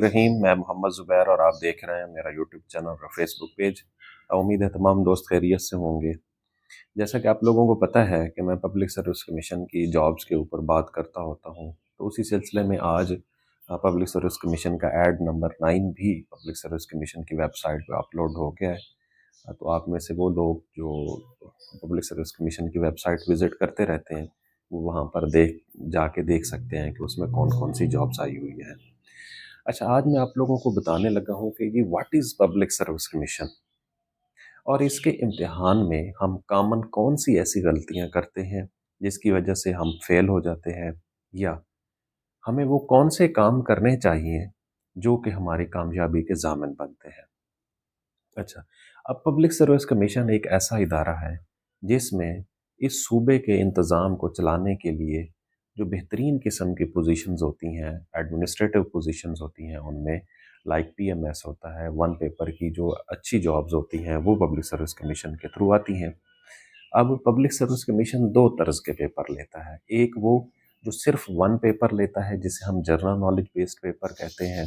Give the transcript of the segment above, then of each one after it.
रहीम, मैं मोहम्मद ज़ुबैर और आप देख रहे हैं मेरा यूट्यूब चैनल और फेसबुक पेज। उम्मीद है तमाम दोस्त खैरियत से होंगे। जैसा कि आप लोगों को पता है कि मैं पब्लिक सर्विस कमीशन की जॉब्स के ऊपर बात करता होता हूँ, तो उसी सिलसिले में आज पब्लिक सर्विस कमीशन का ऐड नंबर 9 भी पब्लिक सर्विस कमीशन की वेबसाइट पर अपलोड हो गया है। तो आप में से वो लोग जो पब्लिक सर्विस कमीशन की वेबसाइट विज़िट करते रहते हैं, वो वहाँ पर जाके देख सकते हैं कि उसमें कौन कौन सी जॉब्स आई हुई हैं। अच्छा, आज मैं आप लोगों को बताने लगा हूँ कि ये what is public service commission और इसके इम्तिहान में हम कॉमन कौन सी ऐसी गलतियाँ करते हैं जिसकी वजह से हम फेल हो जाते हैं, या हमें वो कौन से काम करने चाहिए जो कि हमारी कामयाबी के ज़ामिन बनते हैं। अच्छा, अब पब्लिक सर्विस कमीशन एक ऐसा इदारा है जिसमें इस सूबे के इंतज़ाम को चलाने के लिए जो बेहतरीन किस्म की पोजीशंस होती हैं, एडमिनिस्ट्रेटिव पोजीशंस होती हैं, उनमें लाइक पीएमएस होता है, वन पेपर की जो अच्छी जॉब्स होती हैं वो पब्लिक सर्विस कमीशन के थ्रू आती हैं। अब पब्लिक सर्विस कमीशन दो तरह के पेपर लेता है। एक वो जो सिर्फ वन पेपर लेता है जिसे हम जनरल नॉलेज बेस्ड पेपर कहते हैं,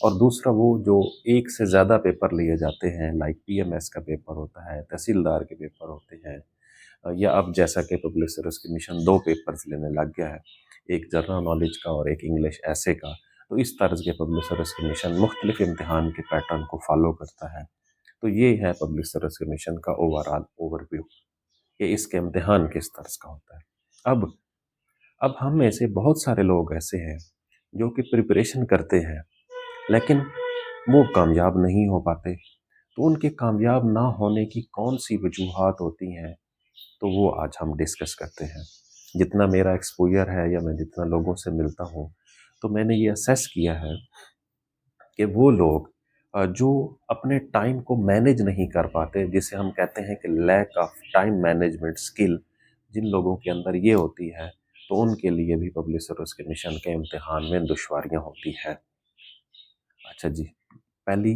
और दूसरा वो जो एक से ज़्यादा पेपर लिए जाते हैं, लाइक पीएमएस का पेपर होता है, तहसीलदार के पेपर होते हैं, या अब जैसा कि पब्लिक सर्विस कमीशन दो पेपर्स लेने लग गया है, एक जनरल नॉलेज का और एक इंग्लिश ऐसे का। तो इस तरह के पब्लिक सर्विस कमीशन मुख्तलिफ इम्तिहान के पैटर्न को फॉलो करता है। तो ये है पब्लिक सर्विस कमीशन का ओवरऑल ओवरव्यू कि इसके इम्तिहान किस तरह का होता है। अब हम में से बहुत सारे लोग ऐसे हैं जो कि प्रिपरेशन करते हैं, लेकिन वो कामयाब नहीं हो पाते। तो उनके कामयाब ना होने की कौन सी वजूहात होती हैं, तो वो आज हम डिस्कस करते हैं। जितना मेरा एक्सपोजर है या मैं जितना लोगों से मिलता हूँ, तो मैंने ये असेस किया है कि वो लोग जो अपने टाइम को मैनेज नहीं कर पाते, जिसे हम कहते हैं कि lack of time management skill, जिन लोगों के अंदर ये होती है, तो उनके लिए भी पब्लिक सर्विस कमीशन के इम्तिहान में दुश्वारियाँ होती है। अच्छा जी, पहली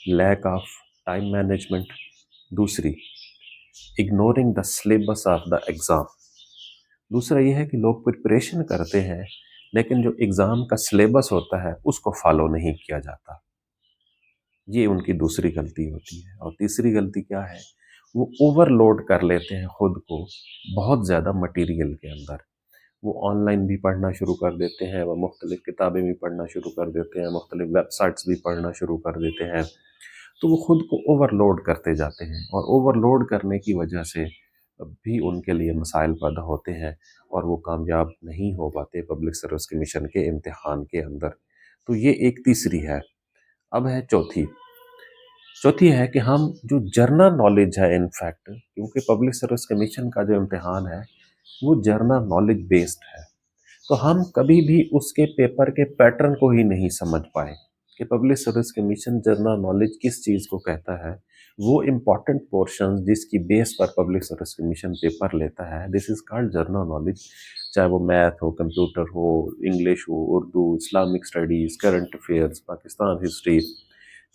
लैक ऑफ टाइम मैनेजमेंट, दूसरी ignoring the syllabus of the exam. दूसरा ये है कि लोग प्रिपरेशन करते हैं लेकिन जो एग्ज़ाम का सिलेबस होता है उसको फॉलो नहीं किया जाता। ये उनकी दूसरी गलती होती है। और तीसरी गलती क्या है, वो ओवरलोड कर लेते हैं खुद को बहुत ज़्यादा मटेरियल के अंदर। वो ऑनलाइन भी पढ़ना शुरू कर देते हैं, वो मुख्तलिफ़ किताबें भी पढ़ना शुरू कर देते हैं, मुख्तलिफ़ वेबसाइट्स भी पढ़ना शुरू कर देते हैं। तो वो खुद को ओवरलोड करते जाते हैं और ओवरलोड करने की वजह से भी उनके लिए मसाइल पैदा होते हैं और वो कामयाब नहीं हो पाते पब्लिक सर्विस कमीशन के इम्तिहान के अंदर। तो ये एक तीसरी है। अब है चौथी। चौथी है कि हम जो जनरल नॉलेज है, इनफैक्ट क्योंकि पब्लिक सर्विस कमीशन का जो इम्तिहान है वो जनरल नॉलेज बेस्ड है, तो हम कभी भी उसके पेपर के पैटर्न को ही नहीं समझ पाए कि public service commission general knowledge किस चीज़ को कहता है। वो इम्पॉर्टेंट पोर्शंस जिसकी बेस पर पब्लिक सर्विस कमीशन पेपर लेता है, this is called general knowledge. चाहे वो मैथ हो, कंप्यूटर हो, इंग्लिश हो, Urdu, Islamic studies, current affairs, Pakistan history,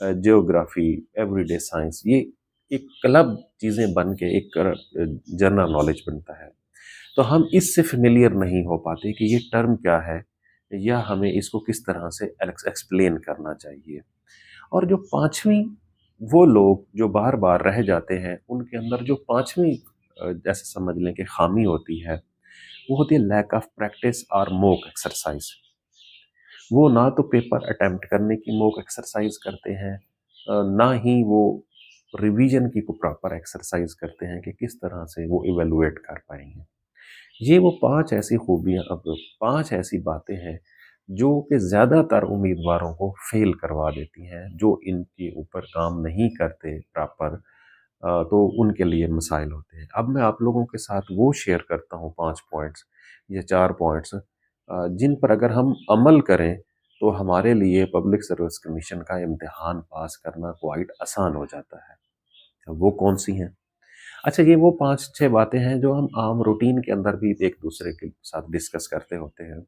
geography, everyday science, ये एक क्लब चीज़ें बन के एक जनरल नॉलेज बनता है। तो हम इससे फ़ेमिलियर नहीं हो पाते कि ये टर्म क्या है या हमें इसको किस तरह से एक्सप्लेन करना चाहिए। और जो पाँचवीं, वो लोग जो बार-बार रह जाते हैं, उनके अंदर जो पाँचवीं जैसे समझ लें कि ख़ामी होती है, वो होती है लैक ऑफ प्रैक्टिस और मॉक एक्सरसाइज़। वो ना तो पेपर अटेम्प्ट करने की मॉक एक्सरसाइज़ करते हैं, ना ही वो रिवीजन की को प्रॉपर एक्सरसाइज़ करते हैं कि किस तरह से वो इवैल्यूएट कर पाएँगे। ये वो 5 ऐसी खूबियाँ, अब 5 ऐसी बातें हैं जो कि ज़्यादातर उम्मीदवारों को फ़ेल करवा देती हैं, जो इनके ऊपर काम नहीं करते प्रॉपर, तो उनके लिए मसाइल होते हैं। अब मैं आप लोगों के साथ वो शेयर करता हूँ 5 पॉइंट्स या 4 पॉइंट्स, जिन पर अगर हम अमल करें तो हमारे लिए पब्लिक सर्विस कमीशन का इम्तिहान पास करना क्वाइट आसान हो जाता है। वो कौन-सी हैं? अच्छा, ये वो 5-6 बातें हैं जो हम आम रूटीन के अंदर भी एक दूसरे के साथ डिस्कस करते होते हैं।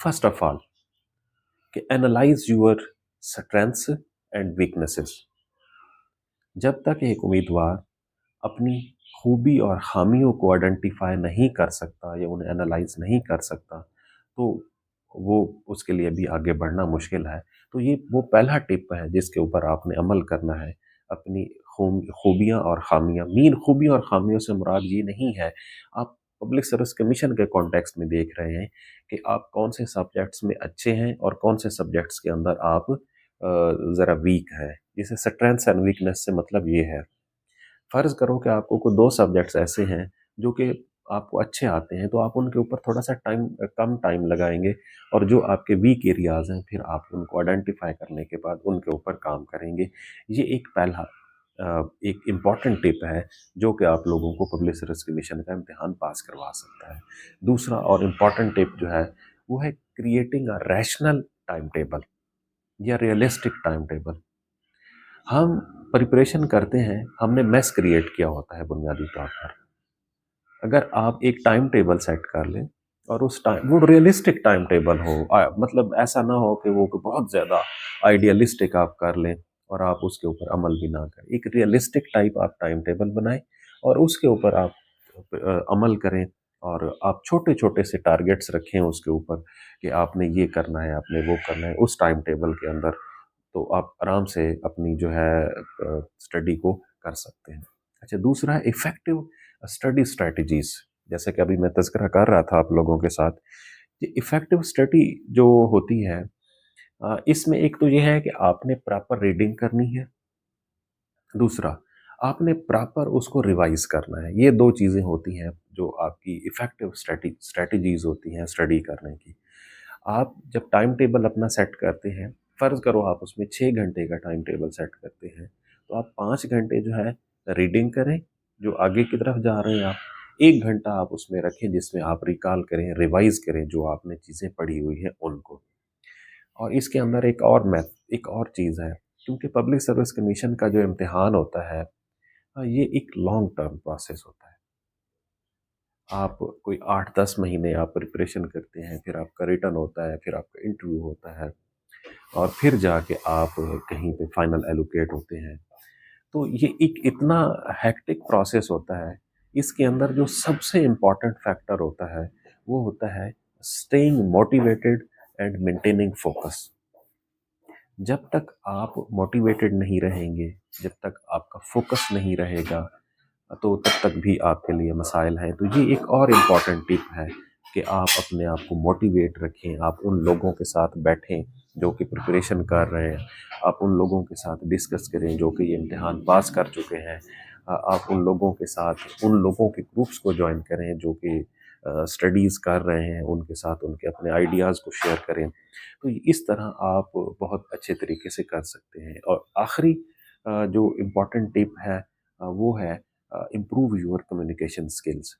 फर्स्ट ऑफ ऑल, कि analyse your strengths and weaknesses. जब तक एक उम्मीदवार अपनी खूबी और खामियों को आइडेंटिफाई नहीं कर सकता या उन्हें एनालाइज नहीं कर सकता, तो वो उसके लिए भी आगे बढ़ना मुश्किल है। तो ये वो पहला टिप है जिसके ऊपर आपने अमल करना है। अपनी खूबियाँ और ख़ामियाँ, मेन खूबियों और ख़ामियों से मुराद ये नहीं है, आप पब्लिक सर्विस कमीशन के कॉन्टेक्स्ट में देख रहे हैं कि आप कौन से सब्जेक्ट्स में अच्छे हैं और कौन से सब्जेक्ट्स के अंदर आप ज़रा वीक हैं। जैसे स्ट्रेंथ्स एंड वीकनेस से मतलब ये है, फ़र्ज़ करो कि आपको कोई 2 सब्जेक्ट्स ऐसे हैं जो कि आपको अच्छे आते हैं, तो आप उनके ऊपर थोड़ा-सा कम टाइम लगाएँगे और जो आपके वीक एरियाज़ हैं, फिर आप उनको आइडेंटिफ़ाई करने के बाद उनके ऊपर काम करेंगे। ये एक पहला एक इम्पॉर्टेंट टिप है जो कि आप लोगों को पब्लिक सर्विस कमीशन का इम्तिहान पास करवा सकता है। दूसरा और इम्पॉर्टेंट टिप जो है, वो है creating a rational time table या रियलिस्टिक टाइम टेबल। हम प्रिपरेशन करते हैं, हमने मेस क्रिएट किया होता है बुनियादी तौर पर। अगर आप एक टाइम टेबल सेट कर लें और उस टाइम वो रियलिस्टिक टाइम टेबल हो, मतलब ऐसा ना हो कि वो बहुत ज़्यादा आइडियलिस्टिक आप कर लें और आप उसके ऊपर अमल भी ना करें। एक रियलिस्टिक टाइप आप टाइम टेबल बनाएँ और उसके ऊपर आप अमल करें और आप छोटे-छोटे से टारगेट्स रखें उसके ऊपर कि आपने ये करना है, आपने वो करना है उस टाइम टेबल के अंदर, तो आप आराम से अपनी जो है स्टडी को कर सकते हैं। अच्छा, दूसरा है इफ़ेक्टिव स्टडी स्ट्रैटेजीज़। जैसे कि अभी मैं तज़किरा कर रहा था आप लोगों के साथ, ये इफ़ेक्टिव स्टडी जो होती है, इसमें एक तो ये है कि आपने प्रॉपर रीडिंग करनी है, दूसरा आपने प्रॉपर उसको रिवाइज़ करना है। ये 2 चीज़ें होती हैं जो आपकी इफ़ेक्टिव स्ट्रैटेजीज़ होती हैं स्टडी करने की। आप जब टाइम टेबल अपना सेट करते हैं, फ़र्ज़ करो आप उसमें 6 घंटे का टाइम टेबल सेट करते हैं, तो आप 5 घंटे जो है रीडिंग करें, जो आगे की तरफ जा रहे हैं आप। 1 घंटा आप उसमें रखें जिसमें आप रिकॉल करें, रिवाइज़ करें जो आपने चीज़ें पढ़ी हुई हैं उनको। और इसके अंदर एक और चीज़ है, क्योंकि पब्लिक सर्विस कमीशन का जो इम्तिहान होता है, ये एक लॉन्ग टर्म प्रोसेस होता है। आप कोई 8-10 महीने आप प्रिपरेशन करते हैं, फिर आपका रिटन होता है, फिर आपका इंटरव्यू होता है और फिर जाके आप कहीं पे फाइनल एलोकेट होते हैं। तो ये एक इतना हेक्टिक प्रोसेस होता है, इसके अंदर जो सबसे इम्पोर्टेंट फैक्टर होता है, वो होता है staying motivated and maintaining focus. जब तक आप मोटिवेटेड नहीं रहेंगे, जब तक आपका फोकस नहीं रहेगा, तो तब तक भी आपके लिए मसाइल हैं। तो ये एक और इम्पॉर्टेंट टिप है कि आप अपने आप को मोटिवेट रखें, आप उन लोगों के साथ बैठें जो कि प्रिपरेशन कर रहे हैं, आप उन लोगों के साथ डिस्कस करें जो कि ये इम्तिहान पास कर चुके हैं। आप उन लोगों के साथ उन लोगों के ग्रुप्स को जॉइन करें जो कि स्टडीज़ कर रहे हैं, उनके साथ उनके अपने आइडियाज़ को शेयर करें। तो इस तरह आप बहुत अच्छे तरीके से कर सकते हैं। और आखिरी जो इम्पोर्टेंट टिप है, वो है इम्प्रूव योर कम्युनिकेशन स्किल्स।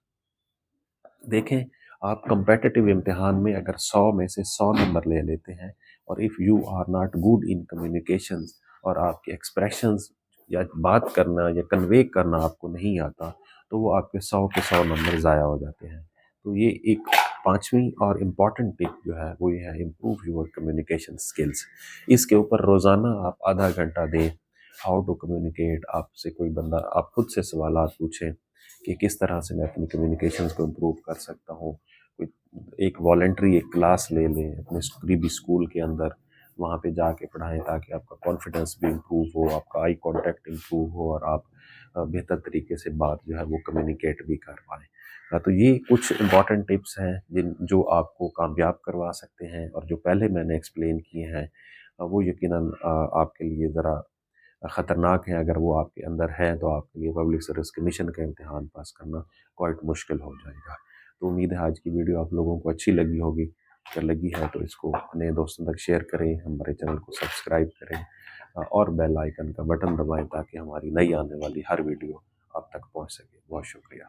देखें, आप कम्पिटिटिव इम्तिहान में अगर 100 में से 100 नंबर ले लेते हैं और if you are not good in communications और आपके एक्सप्रेशंस या बात करना या कन्वे करना आपको नहीं आता, तो वो आपके 100 के 100 नंबर ज़ाया हो जाते हैं। तो ये एक पाँचवीं और इम्पॉर्टेंट टिप जो है वो ये है, इम्प्रूव योर कम्युनिकेशन स्किल्स। इसके ऊपर रोज़ाना आप आधा घंटा दें। हाउ टू कम्युनिकेट, आपसे कोई बंदा, आप खुद से सवालात पूछें कि किस तरह से मैं अपनी कम्युनिकेशंस को इम्प्रूव कर सकता हूँ। कोई एक वॉलंटरी एक क्लास ले लें अपने करीबी स्कूल के अंदर, वहाँ पे जाके पढ़ाएँ ताकि आपका कॉन्फिडेंस भी इम्प्रूव हो, आपका आई कॉन्टैक्ट इम्प्रूव हो और आप बेहतर तरीके से बात जो है वो कम्युनिकेट भी कर पाएँ। तो ये कुछ इम्पॉर्टेंट टिप्स हैं जो आपको कामयाब करवा सकते हैं, और जो पहले मैंने एक्सप्लेन किए हैं वो यकीनन आपके लिए ज़रा ख़तरनाक है। अगर वो आपके अंदर है तो आपके लिए पब्लिक सर्विस कमीशन का इम्तिहान पास करना क्वाइट मुश्किल हो जाएगा। तो उम्मीद है आज की वीडियो आप लोगों को अच्छी लगी होगी। अगर लगी है तो इसको अपने दोस्तों तक शेयर करें, हमारे चैनल को सब्सक्राइब करें और बेल आइकन का बटन दबाएं ताकि हमारी नई आने वाली हर वीडियो आप तक पहुंच सके। बहुत शुक्रिया।